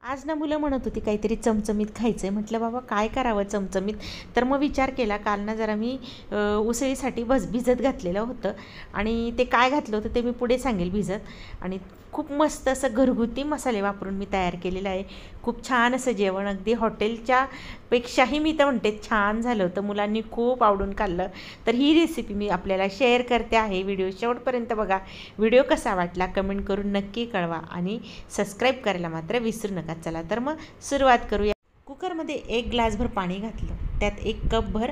आज ना मुलं म्हणत होती काहीतरी चमचमीत खायचं आहे. म्हटलं बाबा काय करावं चमचमीत. तर मग विचार केला, काल ना जरा मी उसळीसाठी भिजत घातलेलं होतं आणि ते काय घातलं होतं ते मी पुढे सांगेल भिजत. आणि खूप मस्त असं घरगुती मसाले वापरून मी तयार केलेलं आहे. खूप छान असं जेवण, अगदी हॉटेलच्या पेक्षाही मी तर म्हणते छान झालं होतं. मुलांनी खूप आवडून खाल्लं. तर ही रेसिपी मी आपल्याला शेअर करते आहे. व्हिडिओ शेवटपर्यंत बघा. व्हिडिओ कसा वाटला कमेंट करून नक्की कळवा आणि सबस्क्राईब करायला मात्र विसरू नका. चला तर मग सुरुवात करूया. कुकरमध्ये 1 ग्लासभर पाणी घातलं, त्यात 1 कपभर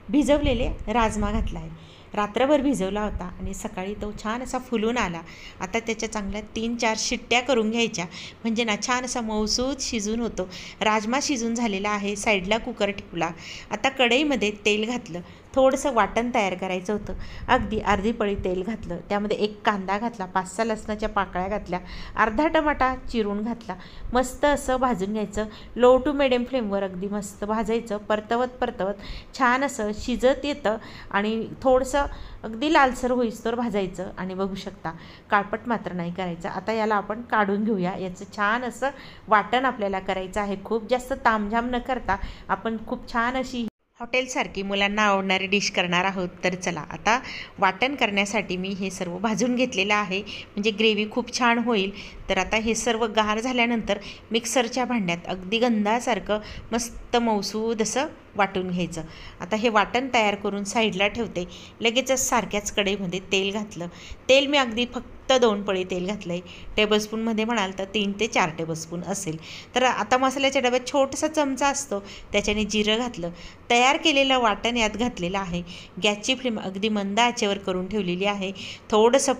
भिजवलेले राजमा घातला आहे. रात्रभर भिजवला होता आणि सकाळी तो छान असा फुलून आला. आता त्याच्या चांगल्या 3-4 शिट्ट्या करून घ्यायच्या, म्हणजे ना छान असा मऊसूत शिजून होतो. राजमा शिजून झालेला आहे, साईडला कुकर ठेवला. आता कढईमध्ये तेल घातलं. थोडंसं वाटण तयार करायचं होतं. अगदी अर्धी पळी तेल घातलं, त्यामध्ये 1 कांदा घातला, 5-6 लसणाच्या पाकळ्या घातल्या, अर्धा टमाटा चिरून घातला. मस्त असं भाजून घ्यायचं. लो टू मिडियम फ्लेमवर अगदी मस्त भाजायचं. परतवत छान असं शिजत येतं आणि थोडंसं अगदी लालसर होईस्तोवर भाजायचं. आणि बघू शकता काळपट मात्र नाही करायचं. आता याला आपण काढून घेऊया. याचं छान असं वाटण आपल्याला करायचं आहे. खूप जास्त तामझाम न करता आपण खूप छान अशी हॉटेलसारखी मुलांना आवडणारी डिश करणार आहोत. तर चला आता वाटण करण्यासाठी मी हे सर्व भाजून घेतलेलं आहे, म्हणजे ग्रेव्ही खूप छान होईल. तर आता हे सर्व गार झाल्यानंतर मिक्सरच्या भांड्यात अगदी गंधासारखं मस्त मऊसूद असं वाटून घ्यायचं. आता हे वाटण तयार करून साईडला ठेवते. लगेचच सारख्याच कढईमध्ये तेल घातलं. तेल मी अगदी फक्त 2 पळी तेल घातलं आहे. टेबलस्पूनमध्ये म्हणाल तर 3 ते 4 टेबलस्पून असेल. तर आता मसाल्याच्या डब्यात छोटासा चमचा असतो, त्याच्याने जिरं घातलं. तयार केलेलं वाटण यात घातलेलं आहे. गॅसची फ्लेम अगदी मंद आचेवर करून ठेवलेली आहे. थोडंसं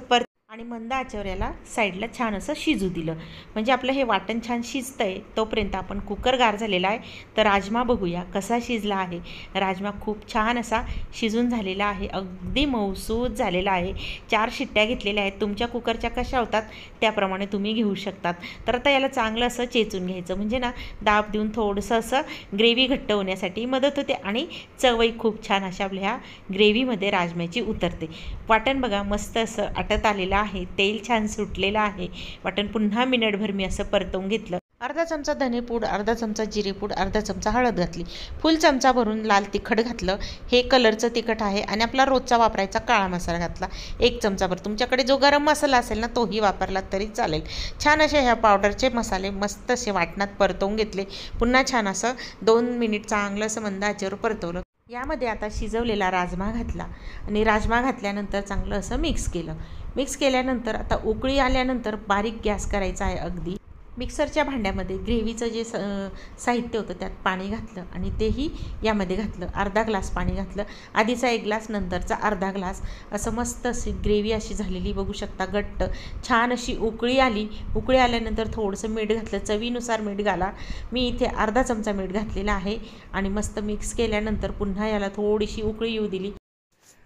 आणि मंद आचेवर याला साईडला छान असं शिजू दिलं, म्हणजे आपलं हे वाटण छान शिजतं आहे. तोपर्यंत आपण कुकर गार झालेला आहे. तर राजमा बघूया कसा शिजला आहे. राजमा खूप छान असा शिजून झालेला आहे, अगदी मऊसूद झालेला आहे. 4 शिट्ट्या घेतलेल्या आहेत. तुमच्या कुकरच्या कशा होतात त्याप्रमाणे तुम्ही घेऊ शकतात. तर आता याला चांगलं असं चेचून घ्यायचं, म्हणजे ना दाब देऊन थोडंसं असं ग्रेव्ही घट्ट होण्यासाठी मदत होते आणि चवही खूप छान अशा आपल्या ह्या ग्रेव्हीमध्ये राजम्याची उतरते. वाटण बघा मस्त असं आटत आलेलं आहे. तेल छान सुटलेलं आहे. वाटण पुन्हा मिनिटभर मी असं परतवून घेतलं. अर्धा चमचा धनेपूड, अर्धा चमचा जिरेपूड, अर्धा चमचा हळद घातली. फुल चमचा भरून लाल तिखट घातलं, हे कलरचं तिखट आहे. आणि आपला रोजचा वापरायचा काळा मसाला घातला 1 चमचाभर. तुमच्याकडे जो गरम मसाला असेल ना तोही वापरला तरी चालेल. छान असे ह्या पावडरचे मसाले मस्त असे वाटणात परतवून घेतले. पुन्हा छान असं 2 मिनिट चांगलं असं मंद आचेवर परतवलं. यामध्ये आता शिजवलेला राजमा घातला आणि राजमा घातल्यानंतर चांगलं असं मिक्स केलं. मिक्स केल्यानंतर आता उकळी आल्यानंतर बारीक गॅस करायचा आहे. अगदी मिक्सरच्या भांड्यामध्ये ग्रेव्हीचं जे साहित्य होतं त्यात पाणी घातलं आणि तेही यामध्ये घातलं. अर्धा ग्लास पाणी घातलं. आधीचा 1 ग्लास, नंतरचा अर्धा ग्लास. असं मस्त अशी ग्रेव्ही अशी झालेली बघू शकता, घट्ट छान अशी उकळी आली. उकळी आल्यानंतर थोडंसं मीठ घातलं, चवीनुसार मीठ घाला. मी इथे अर्धा चमचा मीठ घातलेला आहे आणि मस्त मिक्स केल्यानंतर पुन्हा याला थोडीशी उकळी येऊ दिली.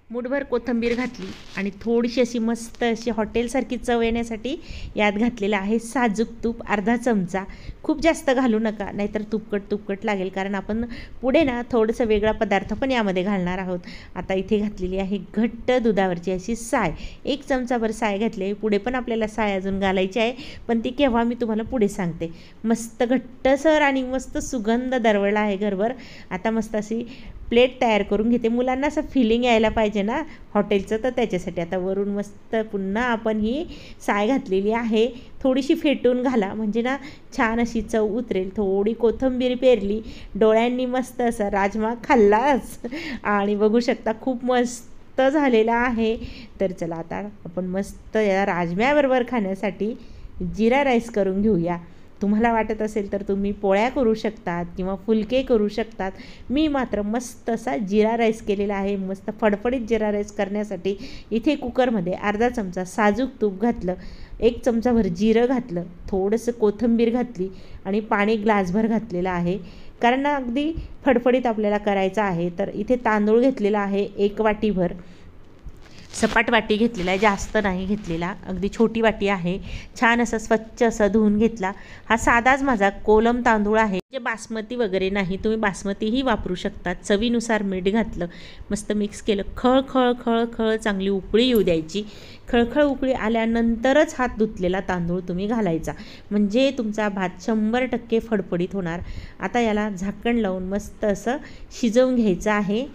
मूठभर कोथिंबीर घातली आणि थोडीशी अशी मस्त अशी हॉटेलसारखी चव येण्यासाठी यात घातलेलं आहे साजूक तूप अर्धा चमचा. खूप जास्त घालू नका, नाहीतर तुपकट लागेल, कारण आपण पुढे ना थोडंसं वेगळा पदार्थ पण यामध्ये घालणार आहोत. आता इथे घातलेली आहे घट्ट दुधावरची अशी साय. 1 चमचाभर साय घातली आहे. पुढे पण आपल्याला साय अजून घालायची आहे, पण ती केव्हा मी तुम्हाला पुढे सांगते. मस्त घट्टसर आणि मस्त सुगंध दरवळला आहे घरभर. आता मस्त अशी प्लेट तयार करून घेते. मुलांना असं फिलिंग यायला पाहिजे ना हॉटेलचं, तर त्याच्यासाठी आता वरून मस्त पुन्हा आपण ही साय घातलेली आहे. थोडीशी फेटून घाला, म्हणजे ना छान अशी चव उतरेल. थोडी कोथिंबीर पेरली, डोळ्यांनी मस्त असा राजमा खाल्लाच आणि बघू शकता खूप मस्त झालेला आहे. तर चला आता आपण मस्त या राजम्याबरोबर खाण्यासाठी जिरा राईस करून घेऊया. तुम्हाला वाटत असेल तर तुम्ही पोळ्या करू शकतात किंवा फुलके करू शकतात. मी मात्र मस्त असा जिरा राईस केलेला आहे. मस्त फडफडीत जिरा राईस करण्यासाठी इथे कुकरमध्ये अर्धा चमचा साजूक तूप घातलं, 1 चमचाभर जिरं घातलं, थोडंसं कोथिंबीर घातली आणि पाणी ग्लासभर घातलेलं आहे, कारण ना अगदी फडफडीत आपल्याला करायचं आहे. तर इथे तांदूळ घेतलेला आहे 1 वाटीभर. सपाट वाटी घेतलेला आहे, जास्त नाही घेतलेला, अगदी छोटी वाटी आहे. छान असं स्वच्छ असं धुवून घेतला. हा साधाच माझा कोलम तांदूळ आहे, जे बासमती वगैरे नाही, तुम्ही बासमतीही वापरू शकता. चवीनुसार मीठ घातलं, मस्त मिक्स केलं. खळ खळ खळ खळ चांगली उकळी येऊ द्यायची. खळखळ उकळी आल्यानंतरच हात धुतलेला तांदूळ तुम्ही घालायचा, म्हणजे तुमचा भात 100% फडफडीत होणार. आता याला झाकण लावून मस्त असं शिजवून घ्यायचं आहे.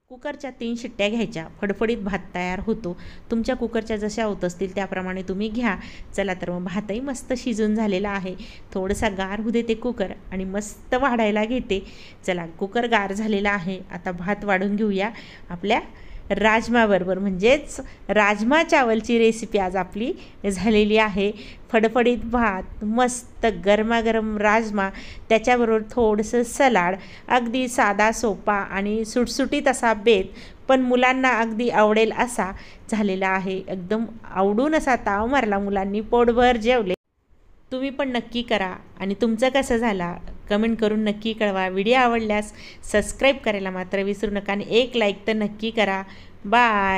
कुकरच्या 3 शिट्ट्या घ्यायच्या, फडफडीत भात तयार होतो. तुमच्या कुकरच्या जशा होत असतील त्याप्रमाणे तुम्ही घ्या. चला तर मग भातही मस्त शिजून झालेला आहे. थोडासा गार होऊ देते कुकर आणि मस्त वाढायला घेते. चला, कुकर गार झालेला आहे. आता भात वाढून घेऊया. आपल्या राजमाबरोबर, म्हणजेच राजमा चावलची रेसिपी आज आपली झालेली आहे. फडफडीत भात, मस्त गरमागरम राजमा, त्याच्याबरोबर थोडंसं सलाड, अगदी साधा सोपा आणि सुटसुटीत असा बेत, पण मुलांना अगदी आवडेल असा झालेला आहे. एकदम आवडून असा ताव मारला मुलांनी, पोटभर जेवले. तुम्ही पण नक्की करा आणि तुमचं कसं झाला कमेंट करून नक्की कळवा. व्हिडिओ आवडल्यास सबस्क्राईब करायला मात्र विसरू नका आणि एक लाईक तर नक्की करा. बाय.